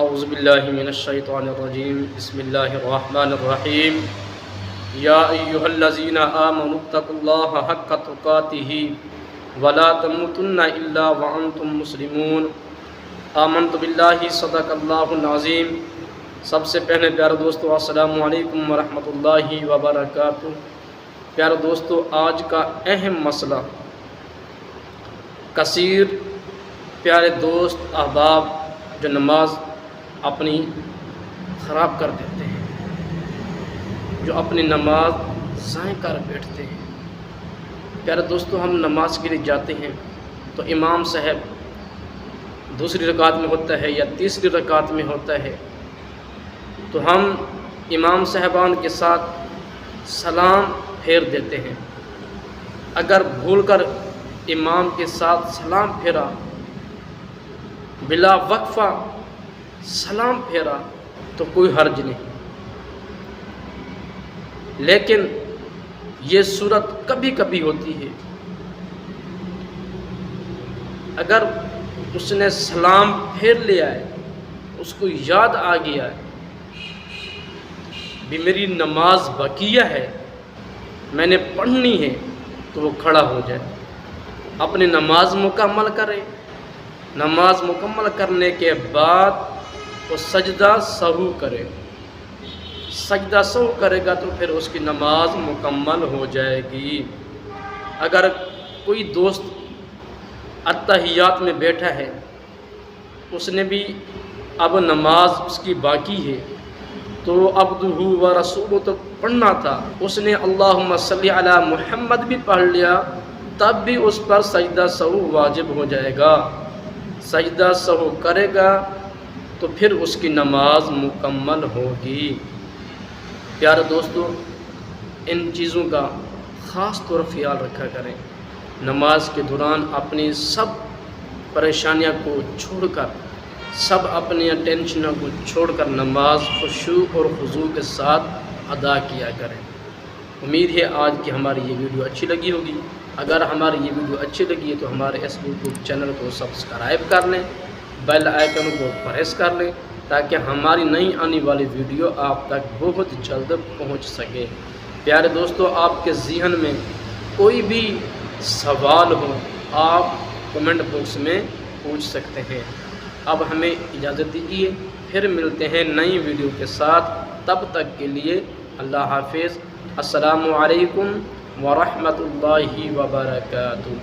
اعوذ باللہ من الشیطان الرجیم بسم اللہ الرحمن الرحیم یا ایہا الذین آمنوا اتقوا اللہ حق تقاتہ ولا تموتن الا وانتم مسلمون آمنت باللہ صدق اللہ العظیم۔ سب سے پہلے پیارے دوستو السلام علیکم ورحمۃ اللہ وبرکاتہ۔ پیارے دوستو، آج کا اہم مسئلہ کثیر پیارے دوست احباب جو نماز اپنی خراب کر دیتے ہیں، جو اپنی نماز ضائع کر بیٹھتے ہیں۔ پیارے دوستو، ہم نماز کے لیے جاتے ہیں تو امام صاحب دوسری رکعت میں ہوتا ہے یا تیسری رکعت میں ہوتا ہے، تو ہم امام صاحبان کے ساتھ سلام پھیر دیتے ہیں۔ اگر بھول کر امام کے ساتھ سلام پھیرا، بلا وقفہ سلام پھیرا تو کوئی حرج نہیں، لیکن یہ صورت کبھی کبھی ہوتی ہے۔ اگر اس نے سلام پھیر لیا ہے، اس کو یاد آ گیا ہے بھی میری نماز بقیہ ہے، میں نے پڑھنی ہے، تو وہ کھڑا ہو جائے، اپنی نماز مکمل کرے۔ نماز مکمل کرنے کے بعد وہ سجدہ سہو کرے۔ سجدہ سہو کرے گا تو پھر اس کی نماز مکمل ہو جائے گی۔ اگر کوئی دوست اتحیات میں بیٹھا ہے، اس نے بھی اب نماز اس کی باقی ہے، تو عبدہ و رسولہ تو پڑھنا تھا، اس نے اللہم صلی علی محمد بھی پڑھ لیا، تب بھی اس پر سجدہ سہو واجب ہو جائے گا۔ سجدہ سہو کرے گا تو پھر اس کی نماز مکمل ہوگی۔ پیارے دوستو، ان چیزوں کا خاص طور خیال رکھا کریں۔ نماز کے دوران اپنی سب پریشانیاں کو چھوڑ کر، سب اپنی ٹینشنوں کو چھوڑ کر نماز خشوع اور خضوع کے ساتھ ادا کیا کریں۔ امید ہے آج کی ہماری یہ ویڈیو اچھی لگی ہوگی۔ اگر ہماری یہ ویڈیو اچھی لگی ہے تو ہمارے اس یوٹیوب چینل کو سبسکرائب کر لیں، بیل آئیکن کو پریس کر لیں، تاکہ ہماری نئی آنے والی ویڈیو آپ تک بہت جلد پہنچ سکے۔ پیارے دوستو، آپ کے ذہن میں کوئی بھی سوال ہو، آپ کمنٹ باکس میں پوچھ سکتے ہیں۔ اب ہمیں اجازت دیجیے، پھر ملتے ہیں نئی ویڈیو کے ساتھ۔ تب تک کے لیے اللہ حافظ۔ السلام علیکم ورحمۃ اللہ وبرکاتہ۔